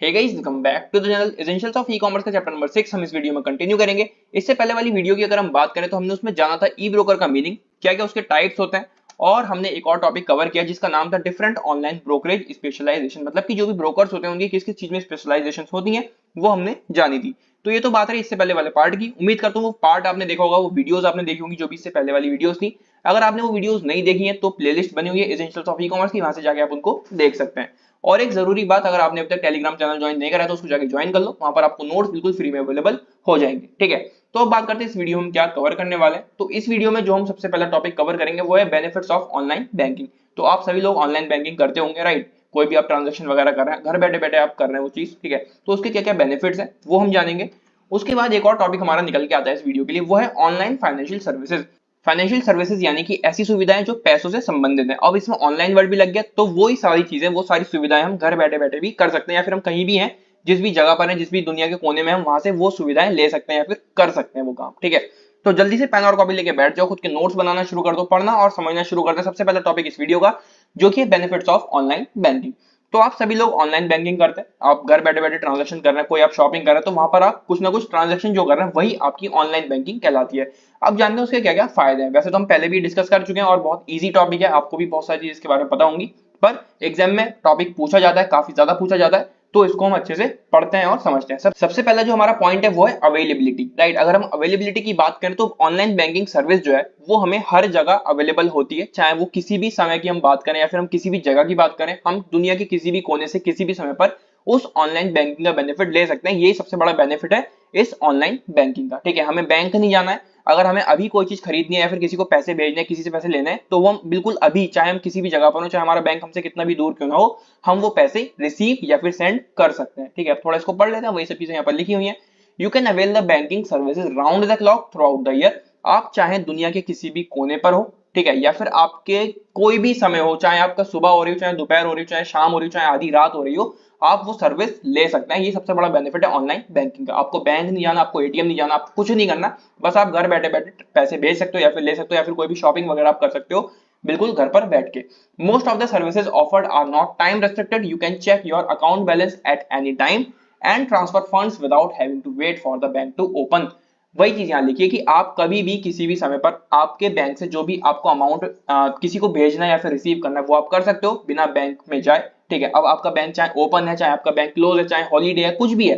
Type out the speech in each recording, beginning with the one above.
Hey guys, welcome back to the channel essentials of e commerce का chapter number 6 हम इस video में continue करेंगे। इससे पहले वाली वीडियो की अगर हम बात करें तो हमने उसमें जाना था ई ब्रोकर का मीनिंग, क्या क्या उसके टाइप्स होते हैं, और हमने एक और टॉपिक कवर किया जिसका नाम था डिफरेंट ऑनलाइन ब्रोकरेज स्पेशलाइजेशन, मतलब कि जो भी ब्रोकर्स होते हैं उनकी किस किस चीज में स्पेशलाइजेशन होती है वो हमने जानी थी। तो ये तो बात रही इससे पहले वाले पार्ट की। उम्मीद करता हूँ वो पार्ट आपने देखा होगा, वो वीडियोस आपने देखी होंगी जो भी इससे पहले वाली वीडियोस थी। अगर आपने वो वीडियोस नहीं देखी है तो प्लेलिस्ट बनी हुई है एसेंशियल्स ऑफ ई कॉमर्स की, वहां से जाके आप उनको देख सकते हैं। और एक जरूरी बात, अगर आपने अभी तक टेलीग्राम चैनल ज्वाइन नहीं करा है तो उसको जाके ज्वाइन कर लो, वहां पर आपको नोट्स बिल्कुल फ्री में अवेलेबल हो जाएंगे। ठीक है, तो अब बात करते हैं इस वीडियो में क्या कवर करने वाले हैं। तो इस वीडियो में जो हम सबसे पहला टॉपिक कवर करेंगे वो है बेनिफिट्स ऑफ ऑनलाइन बैंकिंग। तो आप सभी लोग ऑनलाइन बैंकिंग करते होंगे, राइट? कोई भी आप ट्रांजेक्शन वगैरह कर रहे हैं, घर बैठे बैठे आप कर रहे हैं वो चीज, ठीक है, तो उसके क्या क्या बेनिफिट्स हैं वो हम जानेंगे। उसके बाद एक और टॉपिक हमारा निकल के आता है इस वीडियो के लिए, वो है online financial services. Financial services यानी कि ऐसी सुविधाएं जो पैसों से संबंधित है। अब इसमें ऑनलाइन वर्ड भी लग गया, तो वही सारी चीजें, वो सारी सुविधाएं हम घर बैठे बैठे भी कर सकते हैं, या फिर हम कहीं भी हैं, जिस भी जगह पर हैं, जिस भी दुनिया के कोने में हम वहां से वो सुविधाएं ले सकते हैं या फिर कर सकते हैं वो काम। ठीक है, तो जल्दी से पेन और कॉपी लेके बैठ जाओ, खुद के नोट्स बनाना शुरू कर दो, पढ़ना और समझना शुरू कर दो। सबसे पहला टॉपिक इस वीडियो का जो कि बेनिफिट्स ऑफ ऑनलाइन बैंकिंग। तो आप सभी लोग ऑनलाइन बैंकिंग करते हैं, आप घर बैठे बैठे ट्रांजेक्शन कर रहे हैं, कोई आप शॉपिंग कर रहे हैं तो वहां पर आप कुछ ना कुछ ट्रांजेक्शन जो कर रहे हैं वही आपकी ऑनलाइन बैंकिंग कहलाती है। अब जानते हैं उसके क्या क्या फायदे हैं। वैसे तो हम पहले भी डिस्कस कर चुके हैं और बहुत इजी टॉपिक है, आपको भी बहुत सारी चीज इसके बारे में पता होंगी, पर एग्जाम में टॉपिक पूछा जाता है, काफी ज्यादा पूछा जाता है, तो इसको हम अच्छे से पढ़ते हैं और समझते हैं। सबसे पहला जो हमारा पॉइंट है वो है अवेलेबिलिटी, राइट? अगर हम अवेलेबिलिटी की बात करें तो ऑनलाइन बैंकिंग सर्विस जो है वो हमें हर जगह अवेलेबल होती है, चाहे वो किसी भी समय की हम बात करें या फिर हम किसी भी जगह की बात करें, हम दुनिया के किसी भी कोने से किसी भी समय पर उस ऑनलाइन बैंकिंग का बेनिफिट ले सकते हैं। यही सबसे बड़ा बेनिफिट है इस ऑनलाइन बैंकिंग का। ठीक है, हमें बैंक नहीं जाना है, अगर हमें अभी कोई चीज खरीदनी है या फिर किसी को पैसे भेजने हैं, किसी से पैसे लेने हैं, तो वो हम बिल्कुल अभी, चाहे हम किसी भी जगह पर हो, चाहे हमारा बैंक हमसे कितना भी दूर क्यों ना हो, हम वो पैसे रिसीव या फिर सेंड कर सकते हैं। ठीक है, थोड़ा इसको पढ़ लेते हैं, वही सब चीजें यहाँ पर लिखी हुई हैं। You can avail the banking services round the clock through out the year. आप चाहे दुनिया के किसी भी कोने पर हो, ठीक है, या फिर आपके कोई भी समय हो, चाहे आपका सुबह हो रही हो, चाहे दोपहर हो रही हो, चाहे शाम हो रही हो, चाहे आधी रात हो रही हो, आप वो सर्विस ले सकते हैं। ये सबसे बड़ा बेनिफिट है ऑनलाइन बैंकिंग का। आपको बैंक नहीं जाना, आपको एटीएम नहीं जाना, आपको कुछ नहीं करना, बस आप घर बैठे बैठे पैसे भेज सकते हो या फिर ले सकते हो, या फिर कोई भी शॉपिंग वगैरह आप कर सकते हो बिल्कुल घर पर बैठ के। Most of the services offered are not time restricted, you can check your account balance at any time and transfer funds without having to wait for the bank to open. वही चीज यहाँ लिखिए कि आप कभी भी किसी भी समय पर आपके बैंक से जो भी आपको अमाउंट किसी को भेजना है या फिर रिसीव करना है वो आप कर सकते हो बिना बैंक में जाए। ठीक है, अब आपका बैंक चाहे ओपन है, चाहे आपका बैंक क्लोज है, चाहे हॉलीडे है, कुछ भी है,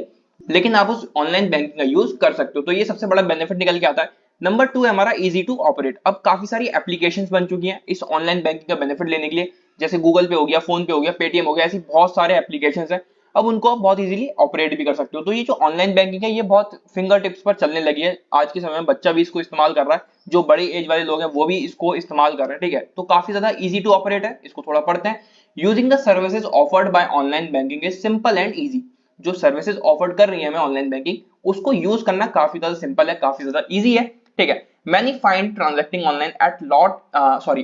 लेकिन आप उस ऑनलाइन बैंकिंग का यूज कर सकते हो। तो ये सबसे बड़ा बेनिफिट निकल के आता है। नंबर 2 है हमारा इजी टू ऑपरेट। अब काफी सारी एप्लीकेशंस बन चुकी हैं इस ऑनलाइन बैंकिंग का बेनिफिट लेने के लिए, जैसे गूगल पे हो गया, फोन पे हो गया, पेटीएम हो गया, ऐसी बहुत सारे एप्लीकेशंस हैं। अब उनको आप बहुत इजीली ऑपरेट भी कर सकते हो। तो ये जो ऑनलाइन बैंकिंग है ये बहुत फिंगर टिप्स पर चलने लगी है। आज के समय में बच्चा भी इसको इस्तेमाल कर रहा है, जो बड़े एज वाले लोग हैं वो भी इसको इस्तेमाल कर रहे हैं। ठीक है, तो काफी ज्यादा इजी टू ऑपरेट है। इसको थोड़ा पढ़ते हैं। Using the services offered by online banking is simple and easy. जो सर्विसेज ऑफर्ड कर रही है हमें ऑनलाइन बैंकिंग, उसको यूज करना काफी ज्यादा सिंपल है, काफी ज्यादा इजी है। ठीक है, many find transacting online at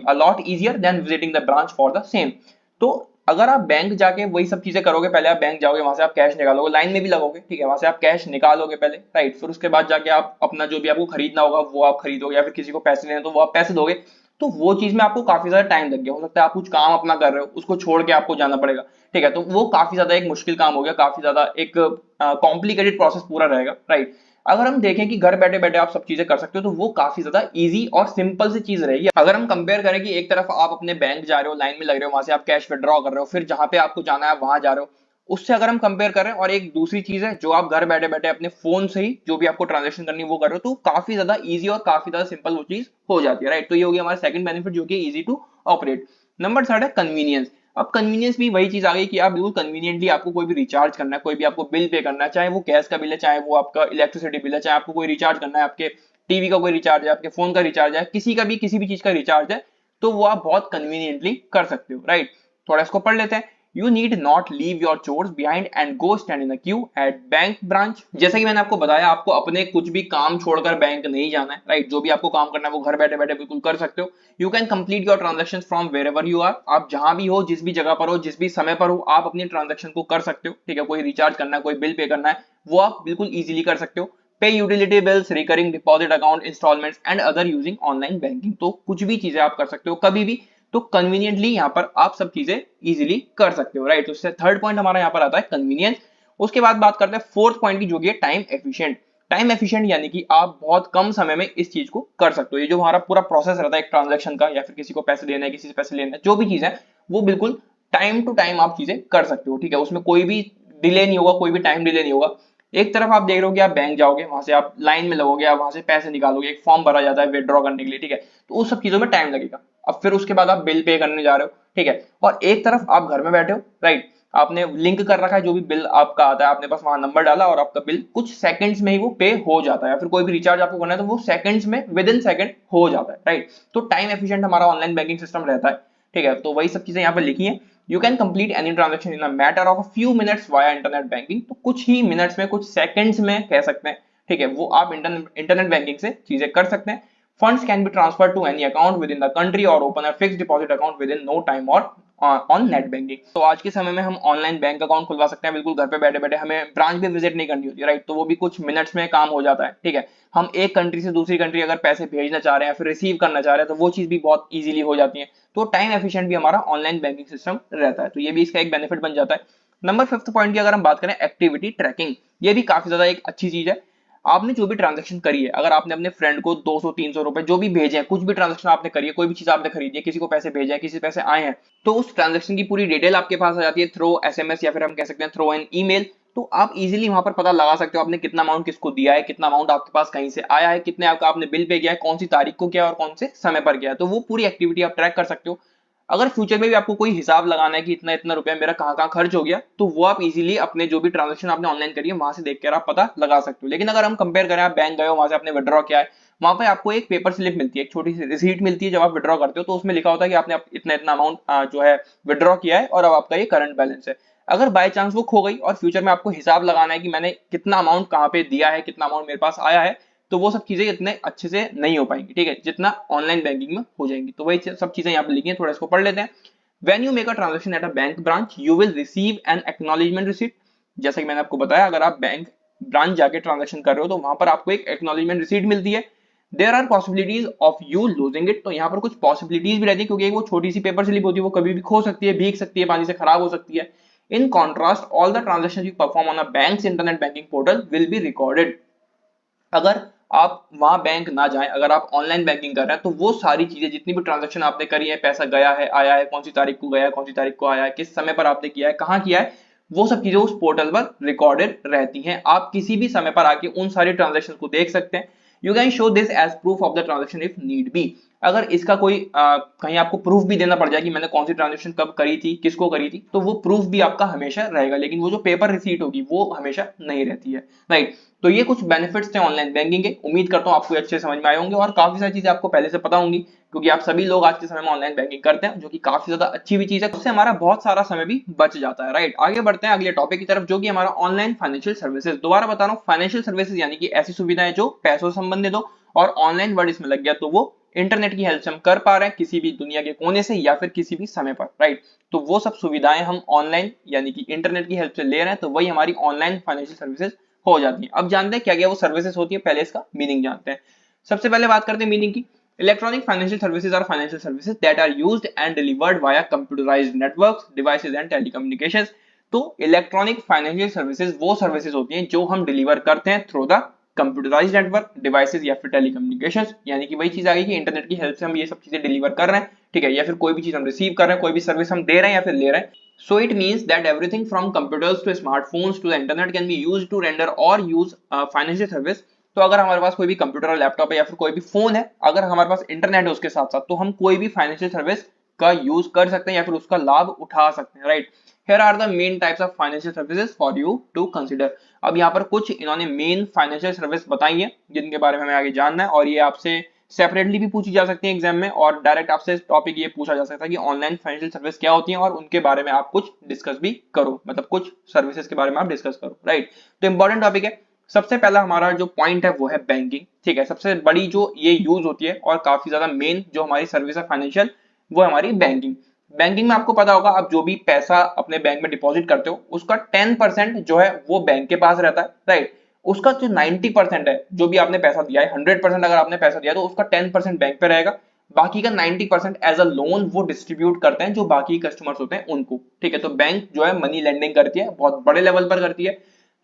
a lot easier than visiting the branch for the same। तो अगर आप बैंक जाके वही सब चीजें करोगे, पहले आप बैंक जाओगे, वहां से आप कैश निकालोगे, लाइन में भी लगोगे, ठीक है, वहां से आप कैश निकालोगे पहले, राइट, फिर उसके बाद जाके आप अपना जो भी आपको खरीदना होगा वो आप खरीदोगे, या फिर किसी को पैसे देने तो वो आप पैसे दोगे, तो वो चीज में आपको काफी ज्यादा टाइम लग गया। हो सकता है आप कुछ काम अपना कर रहे हो, उसको छोड़ के आपको जाना पड़ेगा। ठीक है, तो वो काफी ज्यादा एक मुश्किल काम हो गया, काफी ज्यादा एक कॉम्प्लिकेटेड प्रोसेस पूरा रहेगा, राइट। अगर हम देखें कि घर बैठे बैठे आप सब चीजें कर सकते हो, तो वो काफी ज्यादा इजी और सिंपल सी चीज रहेगी। अगर हम कंपेयर करें कि एक तरफ आप अपने बैंक जा रहे हो, लाइन में लग रहे हो, वहां से आप कैश विड्रॉ कर रहे हो, फिर जहां पे आपको जाना है वहां जा रहे हो, उससे अगर हम कंपेयर करें, और एक दूसरी चीज है जो आप घर बैठे बैठे अपने फोन से ही जो भी आपको ट्रांजेक्शन करनी है वो कर रहे हो, तो काफी ज्यादा इजी और काफी ज्यादा सिंपल वो चीज हो जाती है, राइट। तो ये हो गया हमारा सेकंड बेनिफिट जो कि easy to operate. Number third है कन्वीनियंस। अब कन्वीनियंस भी वही चीज आ गई कि आप बिल्कुल कन्वीनियंटली आपको कोई भी रिचार्ज करना है, कोई भी आपको बिल पे करना है, चाहे वो गैस का बिल है, चाहे वो आपका इलेक्ट्रिसिटी बिल है, चाहे आपको कोई रिचार्ज करना है, आपके टीवी का कोई रिचार्ज है, आपके फोन का रिचार्ज है, किसी भी चीज का रिचार्ज है, तो वो आप बहुत कन्वीनियंटली कर सकते हो, राइट। थोड़ा इसको पढ़ लेते हैं। You need not leave your chores behind and go stand in Q at bank branch. जैसा कि मैंने आपको बताया, आपको अपने कुछ भी काम छोड़कर बैंक नहीं जाना है, राइट। जो भी आपको काम करना है वो घर बैठे बैठे बिल्कुल कर सकते हो। You can complete your transaction from wherever you are. आप जहां भी हो, जिस भी जगह पर हो, जिस भी समय पर हो, आप अपनी ट्रांजेक्शन को कर सकते हो। ठीक है, कोई रिचार्ज करना है, कोई बिल पे करना है, वो आप बिल्कुल इजीली कर सकते हो। Pay utility bills, recurring deposit account, instalments and other using online banking. तो कुछ भी चीजें आप कर सकते हो कभी भी, तो कन्वीनियंटली यहाँ पर आप सब चीजें इजीली कर सकते हो, राइट। तो थर्ड पॉइंट हमारा यहाँ पर आता है कन्वीनियंस। उसके बाद बात करते हैं फोर्थ पॉइंट की, जो कि है टाइम एफिशिएंट। टाइम एफिशिएंट यानी कि आप बहुत कम समय में इस चीज को कर सकते हो। ये जो हमारा पूरा प्रोसेस रहता है एक ट्रांजैक्शन का, या फिर किसी को पैसे देना है, किसी से पैसे लेना है, जो भी चीज है वो बिल्कुल टाइम टू टाइम आप चीजें कर सकते हो, ठीक है। उसमें कोई भी डिले नहीं होगा, कोई भी टाइम डिले नहीं होगा। एक तरफ आप देख रहे हो कि आप बैंक जाओगे, वहां से आप लाइन में लगोगे, आप वहां से पैसे निकालोगे, एक फॉर्म भरा जाता है विड्रॉ करने के लिए, ठीक है। तो उस सब चीजों में टाइम लगेगा। अब फिर उसके बाद आप बिल पे करने जा रहे हो, ठीक है। और एक तरफ आप घर में बैठे हो, राइट, आपने लिंक कर रखा है जो भी बिल आपका आता है, आपने बस वहां नंबर डाला और आपका बिल कुछ सेकंड्स में ही वो पे हो जाता है। या फिर कोई भी रिचार्ज आपको करना है तो वो सेकंड्स में, विद इन सेकंड हो जाता है, राइट। तो टाइम एफिशिएंट हमारा ऑनलाइन बैंकिंग सिस्टम रहता है, ठीक है। तो वही सब चीजें यहाँ पे लिखी है। You can complete any transaction in a matter of a few minutes via internet banking. तो कुछ ही मिनट्स में, कुछ सेकंड्स में कह सकते हैं, ठीक है, वो आप इंटरनेट बैंकिंग से चीजें कर सकते हैं। Funds can be transfer to any account within the country और open a fixed deposit account within no time और ऑन नेट बैंकिंग। तो आज के समय में हम ऑनलाइन बैंक अकाउंट खुलवा सकते हैं बिल्कुल घर पे बैठे बैठे, हमें ब्रांच भी विजिट नहीं करनी होती, राइट। तो वो भी कुछ मिनट्स में काम हो जाता है, ठीक है। हम एक कंट्री से दूसरी कंट्री अगर पैसे भेजना चाह रहे हैं, फिर रिसीव करना चाह रहे हैं, तो वो चीज भी बहुत इजीली हो जाती है। तो टाइम एफिशिएंट भी हमारा ऑनलाइन बैंकिंग सिस्टम रहता है, तो ये भी इसका एक बेनिफिट बन जाता है। नंबर फिफ्थ पॉइंट की अगर हम बात करें, एक्टिविटी ट्रैकिंग, ये भी काफी ज्यादा एक अच्छी चीज है। आपने जो भी ट्रांजैक्शन करी है, अगर आपने अपने फ्रेंड को 200-300 रुपए जो भी भेजे हैं, कुछ भी ट्रांजैक्शन आपने करी है, कोई भी चीज आपने खरीदी है, किसी को पैसे भेजे हैं, किसी पैसे आए हैं, तो उस ट्रांजैक्शन की पूरी डिटेल आपके पास आ जाती है थ्रू एसएमएस, या फिर हम कह सकते हैं थ्रू एन ईमेल। तो आप इजीली वहां पर पता लगा सकते हो आपने कितना अमाउंट किसको दिया है, कितना अमाउंट आपके पास कहीं से आया है, कितने आपका आपने बिल पे किया है, कौन सी तारीख को किया और कौन से समय पर किया है। तो वो पूरी एक्टिविटी आप ट्रैक कर सकते हो। अगर फ्यूचर में भी आपको कोई हिसाब लगाना है कि इतना इतना रुपया मेरा कहाँ कहाँ खर्च हो गया, तो वो आप इजीली अपने जो भी ट्रांजेक्शन आपने ऑनलाइन करी है वहां से देखकर आप पता लगा सकते हो। लेकिन अगर हम कंपेयर करें, आप बैंक गए हो, वहां से आपने विड्रॉ किया है, वहां पे आपको एक पेपर स्लिप मिलती है, एक छोटी सी रिसीट मिलती है जब आप विड्रॉ करते हो, तो उसमें लिखा होता है कि आपने इतना इतना अमाउंट जो है विड्रॉ किया है और अब आपका ये करंट बैलेंस है। अगर बाय चांस वो खो गई और फ्यूचर में आपको हिसाब लगाना है कि मैंने कितना अमाउंट कहाँ पे दिया है, कितना अमाउंट मेरे पास आया है, तो वो सब चीजें इतने अच्छे से नहीं हो पाएंगी, ठीक है, जितना ऑनलाइन बैंकिंग में हो जाएंगी। तो वही सब चीजें यहाँ पे लिखी है, थोड़ा इसको पढ़ लेते हैं। When you make a transaction at a bank branch, you will receive an acknowledgement receipt। जैसा कि मैंने आपको बताया, अगर आप बैंक ब्रांच जाके ट्रांजेक्शन कर रहे हो तो वहां पर आपको एक एक्नॉलेजमेंट रिसीट मिलती है। There are possibilities of you losing it. तो यहाँ पर कुछ पॉसिबिलिटीज भी रहती है, क्योंकि वो छोटी सी पेपर स्लिप होती है, वो कभी भी खो सकती है, भीग सकती है, पानी से खराब हो सकती है। In contrast, all the transaction you perform on a banks internet banking portal will be recorded. अगर आप वहां बैंक ना जाएं, अगर आप ऑनलाइन बैंकिंग कर रहे हैं, तो वो सारी चीजें, जितनी भी ट्रांजैक्शन आपने करी है, पैसा गया है, आया है, कौन सी तारीख को गया है, कौन सी तारीख को आया है, किस समय पर आपने किया है, कहाँ किया है, वो सब चीजें उस पोर्टल पर रिकॉर्डेड रहती हैं। आप किसी भी समय पर आके उन सारी ट्रांजैक्शन को देख सकते हैं। You can show this as proof of the transaction if need be. अगर इसका कोई कहीं आपको प्रूफ भी देना पड़ जाए कि मैंने कौन सी ट्रांजेक्शन कब करी थी, किसको करी थी, तो वो प्रूफ भी आपका हमेशा रहेगा। लेकिन वो जो पेपर रिसीट होगी वो हमेशा नहीं रहती है, राइट। तो ये कुछ बेनिफिट्स थे ऑनलाइन बैंकिंग के। उम्मीद करता हूँ आपको अच्छे समझ में आए होंगे और काफी सारी चीजें आपको पहले से पता होंगी, क्योंकि आप सभी लोग आज के समय में ऑनलाइन बैंकिंग करते हैं, जो कि काफी ज्यादा अच्छी भी चीज है। उससे हमारा बहुत सारा समय भी बच जाता है, राइट। आगे बढ़ते हैं अगले टॉपिक की तरफ, जो कि हमारा ऑनलाइन फाइनेंशियल सर्विसेज। दोबारा बता रहा हूँ, फाइनेंशियल सर्विसेज यानी कि ऐसी सुविधाएं जो पैसों से संबंधित हो, और ऑनलाइन वर्ड इसमें लग गया तो वो इंटरनेट की हेल्प से हम कर पा रहे हैं, किसी भी दुनिया के कोने से या फिर किसी भी समय पर, राइट। तो वो सब सुविधाएं हम ऑनलाइन यानी कि इंटरनेट की हेल्प से ले रहे हैं, तो वही हमारी ऑनलाइन फाइनेंशियल सर्विसेज हो जाती है। अब जानते हैं क्या क्या वो सर्विसेज होती है, पहले इसका मीनिंग जानते हैं। सबसे पहले बात करते हैं मीनिंग की। Electronic financial services are financial services that are used and delivered via computerised networks, devices and telecommunications. तो इलेक्ट्रॉनिक फाइनेंशियल सर्विसेज वो सर्विसेज होती हैं जो हम डिलीवर करते हैं through the computerised network, devices या फिर टेलीकम्युनिकेशंस। यानी कि वही चीज आ गई कि इंटरनेट की हेल्प से हम ये सब चीजें डिलीवर कर रहे हैं, ठीक है, या फिर कोई भी चीज हम रिसीव कर रहे हैं, कोई भी सर्विस हम दे रहे हैं या फिर ले रहे हैं। So it means that everything from computers to smartphones to the internet can be used to render or use financial service। तो अगर हमारे पास कोई भी कंप्यूटर और लैपटॉप है या फिर कोई भी फोन है, अगर हमारे पास इंटरनेट है उसके साथ साथ, तो हम कोई भी फाइनेंशियल सर्विस का यूज कर सकते हैं या फिर उसका लाभ उठा सकते हैं, right. Here are the main types of financial services for you to consider। अब यहाँ पर कुछ इन्होंने मेन फाइनेंशियल सर्विस बताई है जिनके बारे में हमें आगे जानना है, और ये आपसे सेपरेटली भी पूछी जा सकती है एग्जाम में, और डायरेक्ट आपसे टॉपिक ये पूछा जा सकता है कि ऑनलाइन फाइनेंशियल सर्विस क्या होती है, और उनके बारे में आप कुछ डिस्कस भी करो, मतलब कुछ सर्विसेज के बारे में आप डिस्कस करो, राइट। तो इंपॉर्टेंट टॉपिक है। सबसे पहला हमारा जो पॉइंट है वो है बैंकिंग, ठीक है। सबसे बड़ी जो ये यूज होती है और काफी ज्यादा मेन जो हमारी सर्विस है फाइनेंशियल, वो है हमारी बैंकिंग। बैंकिंग में आपको पता होगा, आप जो भी पैसा अपने बैंक में डिपॉजिट करते हो उसका 10% जो है वो बैंक के पास रहता है, राइट। उसका जो 90% है, जो भी आपने पैसा दिया है, 100% अगर आपने पैसा दिया तो उसका 10% बैंक पे रहेगा, बाकी का 90% एज अ लोन वो डिस्ट्रीब्यूट करते हैं जो बाकी कस्टमर्स होते हैं उनको, ठीक है। तो बैंक जो है मनी लेंडिंग करती है, बहुत बड़े लेवल पर करती है।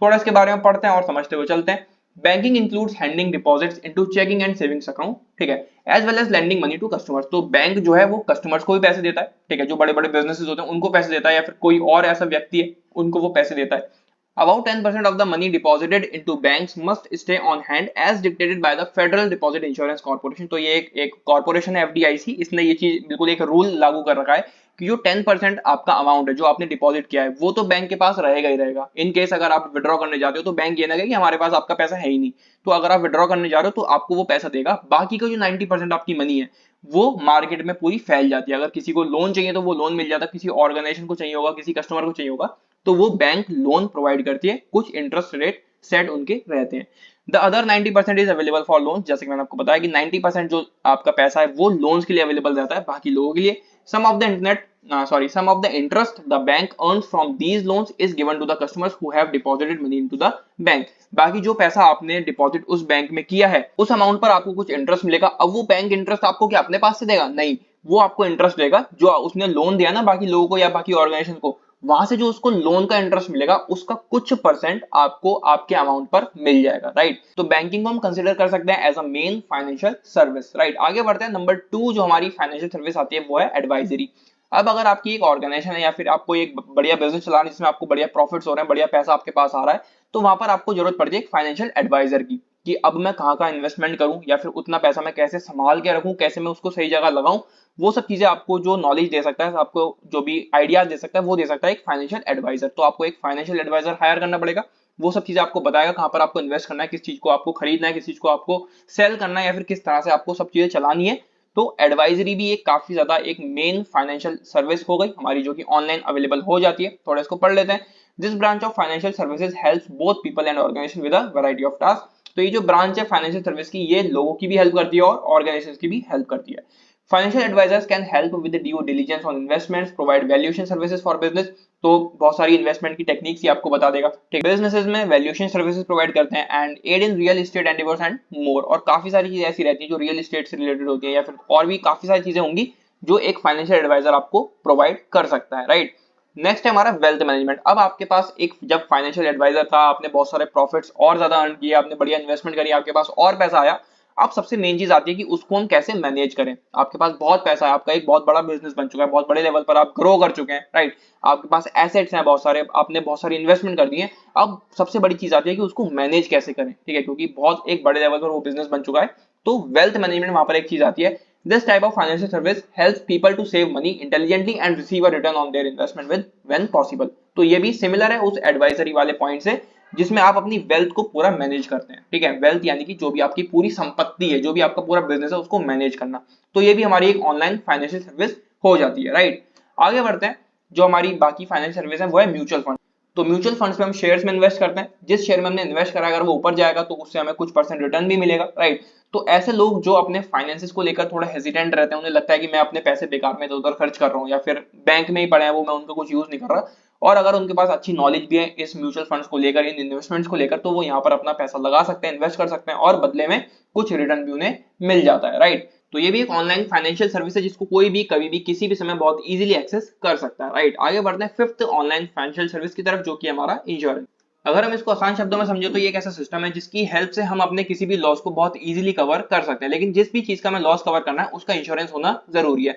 थोड़ा इसके बारे में पढ़ते हैं और समझते हुए चलते हैं। Banking includes handing deposits into checking and savings account, ठीक है, as well as lending money to customers. तो बैंक जो है वो कस्टमर्स को भी पैसे देता है, ठीक है, जो बड़े बड़े बिजनेसेस होते हैं उनको पैसे देता है, या फिर कोई और ऐसा व्यक्ति है उनको वो पैसे देता है। About 10% of the money deposited into banks must stay on hand as dictated by the Federal Deposit Insurance Corporation। तो ये एक कॉर्पोरेशन है FDIC, इसने ये चीज बिल्कुल एक रूल लागू कर रखा है कि जो 10% आपका अमाउंट है जो आपने डिपॉजिट किया है वो तो बैंक के पास रहेगा ही रहेगा। इन केस अगर आप विड्रॉ करने जाते हो तो बैंक ये ना कहे कि हमारे पास आपका पैसा है ही नहीं, तो अगर आप विड्रॉ करने जा रहे हो तो आपको वो पैसा देगा। बाकी का जो 90% आपकी मनी है वो मार्केट में पूरी फैल जाती है। अगर किसी को लोन चाहिए तो वो लोन मिल जाता है, किसी ऑर्गेनाइजेशन को चाहिए होगा, किसी कस्टमर को चाहिए होगा तो वो बैंक लोन प्रोवाइड करती है, कुछ इंटरेस्ट रेट सेट उनके रहते हैं। The other 90% is available for loan, जैसे कि मैंने आपको बताया कि 90% जो आपका पैसा है वो लोन्स के लिए अवेलेबल रहता है बाकी लोगों के लिए। Some of the interest the bank earns from these loans is given to the customers who have deposited money into the bank. बाकी जो पैसा आपने डिपॉजिट उस बैंक में किया है उस अमाउंट पर आपको कुछ इंटरेस्ट मिलेगा। अब वो बैंक इंटरेस्ट आपको क्या अपने पास से देगा? नहीं, वो आपको इंटरेस्ट देगा जो उसने लोन दिया ना बाकी लोगों को या बाकी ऑर्गेनाइजेशन को, वहां से जो उसको लोन का इंटरेस्ट मिलेगा उसका कुछ परसेंट आपको आपके अमाउंट पर मिल जाएगा, राइट। तो बैंकिंग को हम कंसीडर कर सकते हैं as a main financial service, right. आगे बढ़ते हैं। नंबर 2 जो हमारी फाइनेंशियल सर्विस आती है वो है एडवाइजरी। अब अगर आपकी एक ऑर्गेनाइजेशन है या फिर आपको एक बढ़िया बिजनेस चलाना है जिसमें आपको बढ़िया प्रॉफिट्स हो रहे हैं, बढ़िया पैसा आपके पास आ रहा है, तो वहां पर आपको जरूरत पड़ती है एक फाइनेंशियल एडवाइजर की कि अब मैं कहाँ इन्वेस्टमेंट करूं या फिर उतना पैसा मैं कैसे संभाल के रखूं, कैसे मैं उसको सही जगह लगाऊं। वो सब चीजें आपको जो नॉलेज दे सकता है, आपको जो भी आइडियाज दे सकता है वो दे सकता है एक फाइनेंशियल एडवाइजर। तो आपको एक फाइनेंशियल एडवाइजर हायर करना पड़ेगा। वो सब चीजें आपको बताएगा कहां पर आपको इन्वेस्ट करना है, किस चीज को आपको खरीदना है, किस चीज को आपको सेल करना है, या फिर किस तरह से आपको सब चीजें चलानी है। तो एडवाइजरी भी एक काफी ज्यादा एक मेन फाइनेंशियल सर्विस हो गई हमारी जो कि ऑनलाइन अवेलेबल हो जाती है। थोड़ा इसको पढ़ लेते हैं। This branch of financial services helps both people and organisation with a variety of task. तो ये जो ब्रांच है फाइनेंशियल सर्विस की ये लोगों की भी हेल्प करती है और ऑर्गेनाइजेशन की भी हेल्प करती है। Financial advisors can help with the due diligence on investments, provide valuation services for business। तो बहुत सारी इन्वेस्टमेंट की टेक्निक्स ही आपको बता देगा, ठीक। बिजनेसेस में वैल्यूएशन सर्विसेज प्रोवाइड करते हैं and aid in real estate endeavours and more. और काफी सारी चीजें ऐसी रहती है जो रियल एस्टेट से रिलेटेड होती है या फिर और भी काफी सारी चीजें होंगी जो एक फाइनेंशियल एडवाइजर आपको प्रोवाइड कर सकता है, राइट। नेक्स्ट है हमारा वेल्थ मैनेजमेंट। अब आपके पास एक जब फाइनेंशियल एडवाइजर था, आपने बहुत सारे प्रॉफिट्स और ज्यादा अर्न किए, आपने बढ़िया इन्वेस्टमेंट करी, आपके पास और पैसा आया। अब सबसे मेन चीज आती है कि उसको हम कैसे मैनेज करें। आपके पास बहुत पैसा है, आपका एक बहुत बड़ा बिजनेस बन चुका है, बहुत बड़े लेवल पर आप ग्रो कर चुके हैं, राइट। आपके पास एसेट्स हैं बहुत सारे, आपने बहुत सारी इन्वेस्टमेंट कर दी है। अब सबसे बड़ी चीज आती है कि उसको मैनेज कैसे करें, ठीक है, क्योंकि बहुत एक बड़े लेवल पर वो बिजनेस बन चुका है। तो वेल्थ मैनेजमेंट वहां पर एक चीज आती है। This type of financial service helps people to save money intelligently and receive a return on their investment with when possible। तो ये भी सिमिलर है उस एडवाइजरी वाले पॉइंट से जिसमें आप अपनी वेल्थ को पूरा मैनेज करते हैं, ठीक है। वेल्थ यानी कि जो भी आपकी पूरी संपत्ति है, जो भी आपका पूरा बिजनेस है उसको मैनेज करना। तो ये भी हमारी एक ऑनलाइन फाइनेंशियल सर्विस हो जाती है, राइट। आगे बढ़ते हैं। जो हमारी बाकी फाइनेंशियल सर्विस है वो है म्यूचुअल फंड। तो म्यूचुअल फंड्स में हम शेयर्स में इन्वेस्ट करते हैं। जिस शेयर में हमने इन्वेस्ट करा अगर वो ऊपर जाएगा तो उससे हमें कुछ परसेंट रिटर्न भी मिलेगा, राइट। तो ऐसे लोग जो अपने फाइनेंसेस को लेकर थोड़ा हेजिटेंट रहते हैं, उन्हें लगता है कि मैं अपने पैसे बेकार में इधर-उधर खर्च कर रहा हूँ या फिर बैंक में ही पड़े हैं वो, मैं उनका कुछ यूज नहीं कर रहा, और अगर उनके पास अच्छी नॉलेज भी है इस म्यूचुअल फंड्स को लेकर, इन इन्वेस्टमेंट्स को लेकर, तो वो यहाँ पर अपना पैसा लगा सकते हैं, इन्वेस्ट कर सकते हैं और बदले में कुछ रिटर्न भी उन्हें मिल जाता है, राइट। तो ये भी एक ऑनलाइन फाइनेंशियल सर्विस है जिसको कोई भी कभी भी किसी भी समय बहुत इजीली एक्सेस कर सकता है, राइट। आगे बढ़ते हैं फिफ्थ ऑनलाइन फाइनेंशियल सर्विस की तरफ जो कि हमारा इंश्योरेंस। अगर हम इसको आसान शब्दों में समझे तो ये एक ऐसा सिस्टम है जिसकी हेल्प से हम अपने किसी भी लॉस को बहुत इजीली कवर कर सकते हैं। लेकिन जिस भी चीज का हमें लॉस कवर करना है उसका इंश्योरेंस होना जरूरी है।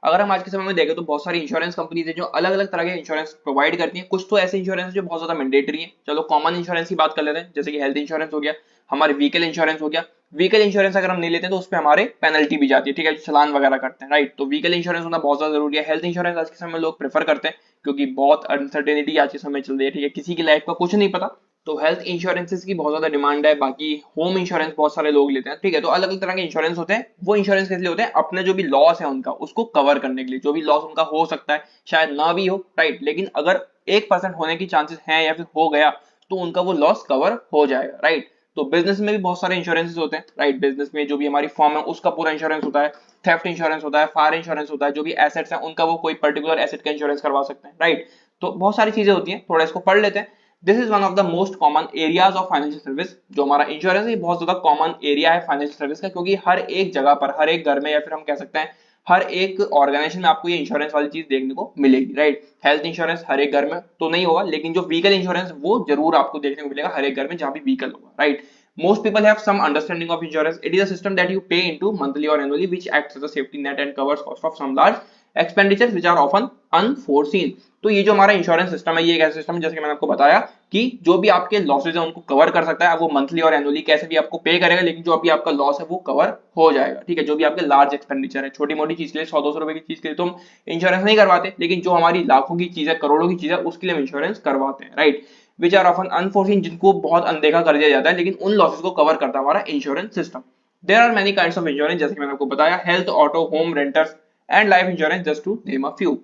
अगर हम आज के समय में देखें तो बहुत सारी इंश्योरेंस कंपनीज है जो अलग अलग तरह के इंश्योरेंस प्रोवाइड करती हैं। कुछ तो ऐसे इंश्योरेंस जो बहुत ज्यादा मैंडेटरी है। चलो कॉमन इंश्योरेंस की बात कर लेते हैं, जैसे कि हेल्थ इंश्योरेंस हो गया, हमारे व्हीकल इंश्योरेंस हो गया। व्हीकल इंश्योरेंस अगर हम नहीं लेते हैं तो उस पर हमारे पेनल्टी भी जाती है, ठीक है, चलान वगैरह करते हैं, राइट। तो व्हीकल इंश्योरेंस होना बहुत ज्यादा जरूरी है। हेल्थ इंश्योरेंस आज के समय में लोग प्रेफर करते हैं क्योंकि बहुत अनसर्टेनिटी आज के समय चल रही है, ठीक है, किसी की लाइफ का कुछ नहीं पता। तो हेल्थ इंश्योरेंसेस की बहुत ज्यादा डिमांड है। बाकी होम इंश्योरेंस बहुत सारे लोग लेते हैं, ठीक है। तो अलग अलग तरह के इंश्योरेंस होते हैं। वो इंश्योरेंस किस लिए होते हैं? अपने जो भी लॉस है उनका उसको कवर करने के लिए। जो भी लॉस उनका हो सकता है, शायद ना भी हो, राइट, लेकिन अगर 1% होने की चांसेस हैं या फिर हो गया तो उनका वो लॉस कवर हो जाएगा, राइट। तो बिजनेस में भी बहुत सारे इंश्योरेंसेस होते हैं, राइट। बिजनेस में जो भी हमारी फर्म है उसका पूरा इंश्योरेंस होता है, थेफ्ट इंश्योरेंस होता है, फायर इंश्योरेंस होता है, जो भी एसेट्स हैं उनका वो कोई पर्टिकुलर एसेट का इंश्योरेंस करवा सकते हैं, राइट। तो बहुत सारी चीजें होती हैं, थोड़ा इसको पढ़ लेते हैं। This is one of the most common areas of financial service. जो हमारा इंश्योरेंस है, ये बहुत ज्यादा कॉमन एरिया है फाइनेंशियल सर्विस का, क्योंकि हर एक जगह पर, हर एक घर में, या फिर हम कह सकते हैं हर एक ऑर्गेनाइजेशन में आपको ये इंश्योरेंस वाली चीज देखने को मिलेगी, राइट। हेल्थ इंश्योरेंस हर एक घर में तो नहीं होगा, लेकिन जो व्हीकल इंश्योरेंस वो जरूर आपको देखने को मिलेगा हर एक घर में जहां भी व्हीकल होगा, right. Most people have some understanding of insurance. It is a system that you pay into monthly or annually, which acts as a safety net and covers cost of some large expenditures which are often unforeseen. तो ये जो हमारा insurance system है, ये एक ऐसा system है जैसे कि मैंने आपको बताया कि जो भी आपके लॉसेज है उनको कवर कर सकता है। वो मंथली और एनुअली कैसे भी आपको पे करेगा, लेकिन जो अभी आपका लॉस है वो कवर हो जाएगा, ठीक है। जो भी आपके लार्ज एक्सपेंडिचर है, छोटी मोटी चीज के लिए 100-200 रुपए की चीज के लिए तो हम इंश्योरेंस नहीं करवाते, लेकिन जो हमारी लाखों की चीज है, करोड़ों की चीज है, उसके लिए हम इंश्योरेंस करवाते हैं, right. Which are often unforeseen, जिनको बहुत अनदेखा कर दिया जाता है, लेकिन उन लॉसेस को कवर करता है हमारा insurance system. There are many kinds of insurance, जैसे कि मैंने आपको बताया, health, auto, home, renters and life insurance, just to name a few.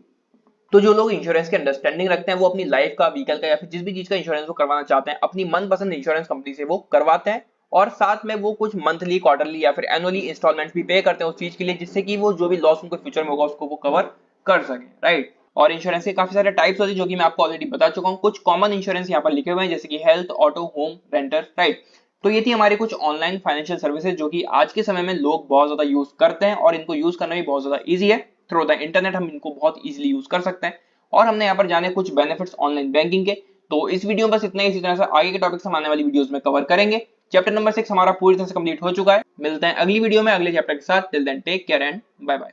तो जो लोग इंश्योरेंस की अंडरस्टैंडिंग रखते हैं, वो अपनी लाइफ का, व्हीकल का, या फिर जिस भी चीज का इंश्योरेंस वो करवाना चाहते हैं, अपनी मनपसंद इंश्योरेंस कंपनी से वो करवाते हैं, और साथ में वो कुछ मंथली, क्वार्टरली या फिर एनुअली इंस्टॉलमेंट्स भी पे करते हैं उस चीज के लिए, जिससे कि वो जो भी लॉस उनको फ्यूचर में होगा उसको वो कवर कर सके, राइट। और इंश्योरेंस के काफी सारे टाइप्स होते हैं जो कि मैं आपको ऑलरेडी बता चुका हूँ। कुछ कॉमन इंश्योरेंस यहाँ पर लिखे हुए हैं, जैसे कि हेल्थ, ऑटो, होम, रेंटर, राइट। तो ये थी हमारी कुछ ऑनलाइन फाइनेंशियल सर्विसेज जो कि आज के समय में लोग बहुत ज्यादा यूज करते हैं, और इनको यूज करना भी बहुत ज्यादा ईजी है। थ्रू द इंटरनेट हम इनको बहुत ईजिली यूज कर सकते हैं। और हमने यहाँ पर जाने कुछ बेनिफिट्स ऑनलाइन बैंकिंग के। तो इस वीडियो में बस इतना ही। इसी तरह से आगे के टॉपिक्स हम आने वाली वीडियोस में कवर करेंगे। चैप्टर नंबर 6 हमारा पूरी तरह से कंप्लीट हो चुका है। मिलते हैं अगली वीडियो में अगले चैप्टर के साथ। Till then take care and bye bye.